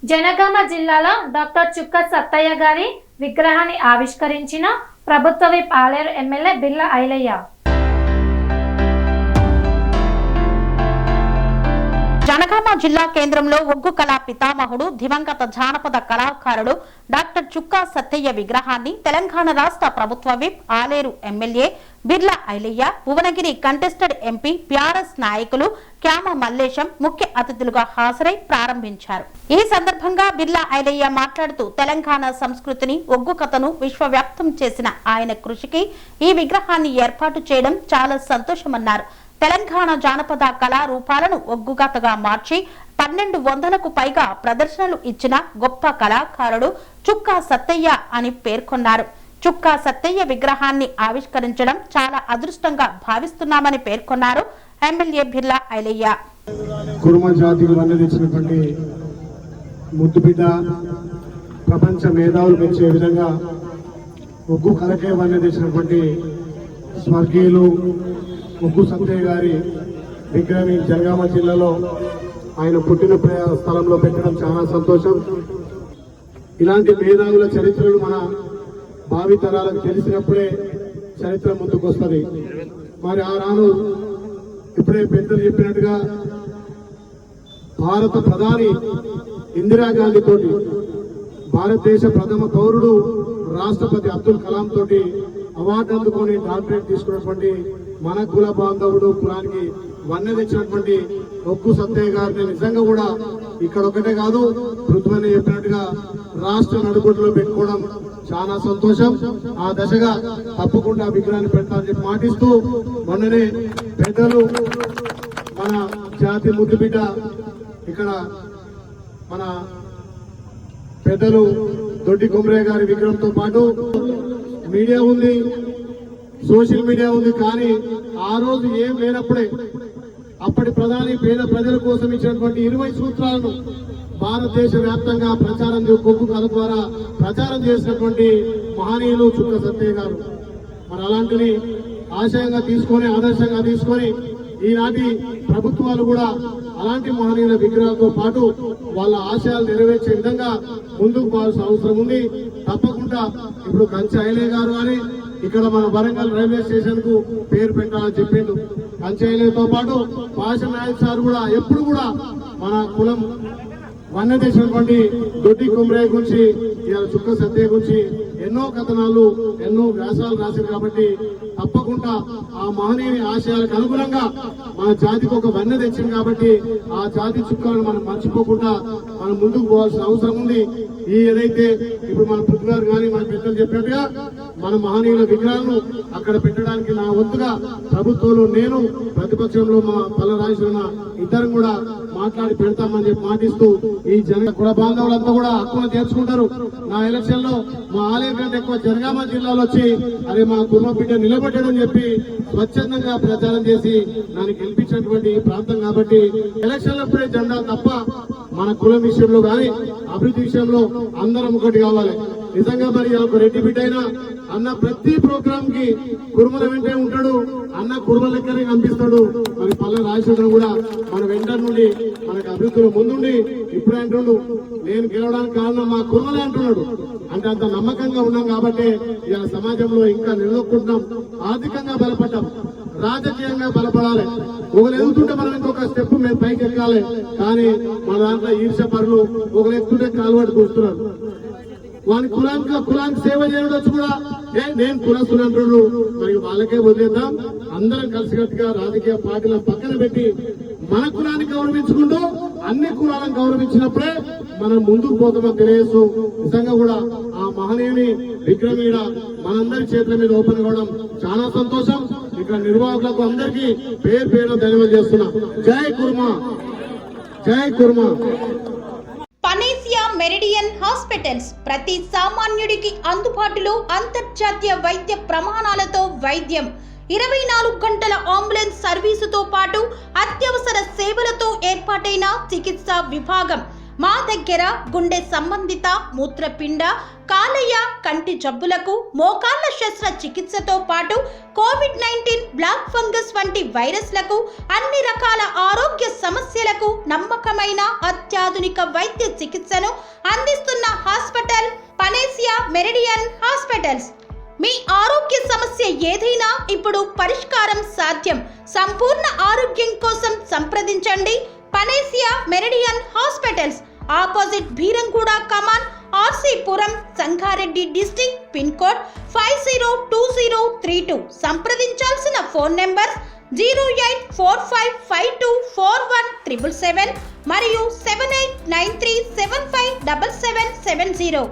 జనగామ జిల్లాలో డాక్టర్ చుక్క సత్తయ్య గారి విగ్రహాన్ని ఆవిష్కరించిన ప్రభుత్వ విప్ ఆలేరు ఎమ్మెల్యే బిర్లా ఐలయ్య. జనగామ జిల్లా కేంద్రంలో ఒగ్గు కళా పితామహుడు దివంగత జానపద కళాకారుడు డాక్టర్ చుక్కా సత్తయ్య విగ్రహాన్ని తెలంగాణ రాష్ట్ర ప్రభుత్వ whip Aleru MLA Birla Ailaiah, Bhuvanagiri contested MP BRS నాయకులు క్యామ మల్లేశం ముఖ్య అతిథులుగా హాజరై ప్రారంభించారు. ఈ సందర్భంగా బిర్లా ఐలయ్య మాట్లాడుతూ తెలంగాణ సంస్కృతిని, ఒగ్గు కథను విశ్వవ్యాప్తం చేసిన ఆయన కృషికి ఈ విగ్రహాన్ని ఏర్పాటు చేయడం చాలా సంతోషమన్నారు. తెలంగాణ జానపద కళారూపాలను ఒగ్గుగతగా మార్చి 1200కు పైగా ప్రదర్శనలు ఇచ్చిన గొప్ప కళాకారుడు చుక్కా సత్తయ్య అని పేర్కొన్నారు. చుక్కా సత్తయ్య విగ్రహాన్ని ఆవిష్కరించడం చాలా అదృష్టంగా భావిస్తున్నామని పేర్కొన్నారు ఎమ్మెల్యే బిర్లా ఐలయ్య. కురుమ జాతికి వన్నెదించినటువంటి ముద్దుబిడ్డ, ప్రపంచ మేధావులు మెచ్చే విధంగా ఒగ్గు కళకే వన్నెదించినటువంటి స్వర్గీయులు ఒగ్గు సత్తయ్య గారి విగ్రహం జనగామ జిల్లాలో ఆయన పుట్టిన స్థలంలో పెట్టడం చాలా సంతోషం. ఇలాంటి మేధావుల చరిత్రలు మన భావితరాలకు తెలిసినప్పుడే చరిత్ర ముందుకు వస్తుంది. మరి ఆ రాను ఇప్పుడే పెద్దలు చెప్పినట్టుగా భారత ప్రధాని ఇందిరాగాంధీ తోటి, భారతదేశ ప్రథమ పౌరుడు రాష్ట్రపతి అబ్దుల్ కలాం తోటి అవార్డు అందుకొని డాక్టరేట్ తీసుకున్నటువంటి మన కుల బాంధవుడు, కులానికి వన్నె తెచ్చినటువంటి ఒగ్గు సత్తయ్య గారిని నిజంగా కూడా ఇక్కడ ఒకటే కాదు, పృథ్వని చెప్పినట్టుగా రాష్ట్ర నడుబొట్టులో పెట్టుకోవడం చాలా సంతోషం. ఆ దశగా తప్పకుండా విగ్రహాన్ని పెడతామని చెప్పి మాటిస్తూ, మొన్ననే పెద్దలు మన జాతి ముద్దుబిడ్డ ఇక్కడ మన పెద్దలు దొడ్డి కొమరయ్య గారి విగ్రహంతో పాటు మీడియా ఉంది, సోషల్ మీడియా ఉంది. కానీ ఆ రోజు ఏం లేనప్పుడే అప్పటి ప్రధాని పేద ప్రజల కోసం ఇచ్చినటువంటి 20 సూత్రాలను భారతదేశ వ్యాప్తంగా ప్రచారం ఒగ్గు కథ ద్వారా ప్రచారం చేసినటువంటి మహనీయులు చుక్క సత్తయ్య గారు. మరి అలాంటిని ఆశయంగా తీసుకొని, ఆదర్శంగా తీసుకొని ఈనాటి ప్రభుత్వాలు కూడా అలాంటి మహనీయుల విగ్రహాలతో పాటు వాళ్ళ ఆశయాలు నెరవేర్చే విధంగా ముందుకు పోవాల్సిన అవసరం ఉంది. తప్పకుండా ఇప్పుడు కంచి ఐలయ్య గారు అని ఇక్కడ మన వరంగల్ రైల్వే స్టేషన్ కు పేరు పెట్టాలని చెప్పిండు. కంచి ఐలయ్యతో పాటు పాష నాయక్ సార్ కూడా ఎప్పుడు కూడా మన కులం వన్నె తెచ్చినటువంటి దొడ్డి కొమరయ్య గురించి, చుక్క సత్తయ్య గురించి ఎన్నో కథనాలు, ఎన్నో వ్యాసాలు రాశారు. కాబట్టి తప్పకుండా ఆ మహనీయుని ఆశయాలకు అనుగుణంగా మన జాతికి ఒక వన్నె తెచ్చింది. కాబట్టి ఆ జాతి చుక్కలను మనం మర్చిపోకుండా మనం ముందుకు పోవాల్సిన అవసరం ఉంది. ఈ ఏదైతే ఇప్పుడు మన పృథ్వీగారు కానీ మన పెద్దలు చెప్పినట్టుగా మన మహనీయుల విగ్రహాలను అక్కడ పెట్టడానికి నా వంతుగా ప్రభుత్వంలో నేను, ప్రతిపక్షంలో మా పల్ల రాజేశ్వర ఇద్దరం కూడా మాట్లాడి పెడతామని చెప్పి మాటిస్తూ, ఈ జన కుల బాంధవులంతా కూడా హక్కును చేర్చుకుంటారు. నా ఎలక్షన్ లో మా ఆలయం కంటే ఎక్కువ జనగామ జిల్లాలో వచ్చి అరే మా కుర్మ బిడ్డ నిలబెట్టడని చెప్పి స్వచ్ఛందంగా ప్రచారం చేసి నన్ను గెలిపించినటువంటి ప్రాంతం. కాబట్టి ఎలక్షన్ అప్పుడే జెండా తప్ప మన కులం విషయంలో కానీ అభివృద్ధి విషయంలో అందరం ఒకటి కావాలి. నిజంగా మరి ఒక రెడ్డి బిడ్డ అయినా అన్న ప్రతి ప్రోగ్రామ్ కి కుర్మల వెంటే ఉంటాడు, అన్న కుర్మల లెక్కనే కనిపిస్తాడు. మరి పల్లె రాజశేఖరం కూడా మన వెంట నుండి మనకు అభివృద్ధిలో ముందుండి ఇప్పుడే అంటున్నాడు నేను గెలవడానికి కారణం మా కుర్మలే అంటున్నాడు. అంటే అంత నమ్మకంగా ఉన్నాం కాబట్టి ఇలా సమాజంలో ఇంకా నిలదొక్కుంటున్నాం. ఆర్థికంగా బలపడ్డాం, రాజకీయంగా బలపడాలి. ఒకరు ఎదుగుతుంటే మనం ఇంకొక స్టెప్ మేము పైకి ఎక్కాలి. కానీ మన దాంట్లో ఈర్ష పరులు ఒకరు ఎక్కుతుంటే కాలువాడు కూస్తున్నారు. వాని కులానికి సేవ చేయడం వచ్చి కూడా నేను కులస్తున్నట్లు మరి వాళ్ళకే వదిలేద్దాం. అందరం కలిసికట్టుగా రాజకీయ పార్టీలను పక్కన పెట్టి మన కులాన్ని గౌరవించుకుంటూ అన్ని కులాలను గౌరవించినప్పుడే మనం ముందుకు పోతామని తెలియజేస్తూ, నిజంగా కూడా ఆ మహనీయుని విగ్రహం మీద మనందరి చేతుల మీద ఓపెన్ కావడం చాలా సంతోషం. ఇక్కడ నిర్వాహకులకు అందరికీ పేరు పేరు ధన్యవాదాలు చేస్తున్నా. జై కుర్మా, జై కుర్మా. పనేసియా మెరిడియన్ హాస్పిటల్స్ ప్రతి సామాన్యుడికి అందుబాటులో అంతర్జాతీయ వైద్య ప్రమాణాలతో వైద్యం, 24 గంటల అంబులెన్స్ సర్వీసుతో పాటు అత్యవసర సేవలతో ఏర్పాటైన చికిత్సా విభాగం. మా దగ్గర గుండె సంబంధిత మూత్రపిండ, కాలేయ, కంటి జబ్బులకు, మోకాళ్ల శస్త్రచికిత్సతో పాటు కోవిడ్-19, బ్లాక్ ఫంగస్ వంటి వైరస్లకు, అన్ని రకాల ఆరోగ్య సమస్యలకు నమ్మకమైన అత్యాధునిక వైద్య చికిత్సను అందిస్తున్న హాస్పిటల్ పనేసియా మెరిడియన్ హాస్పిటల్స్. మీ ఆరోగ్య సమస్య ఏదైనా ఇప్పుడు పరిష్కారం సాధ్యం. సంపూర్ణ ఆరోగ్యం కోసం సంప్రదించండి Panacea Meridian hospitals, opposite Bheeramguda Kaman, RC Puram, Sangareddy district, pin code 502032. సంప్రదించాల్సిన ఫోన్ నెంబర్ 0845524177 మరియు 7893757770.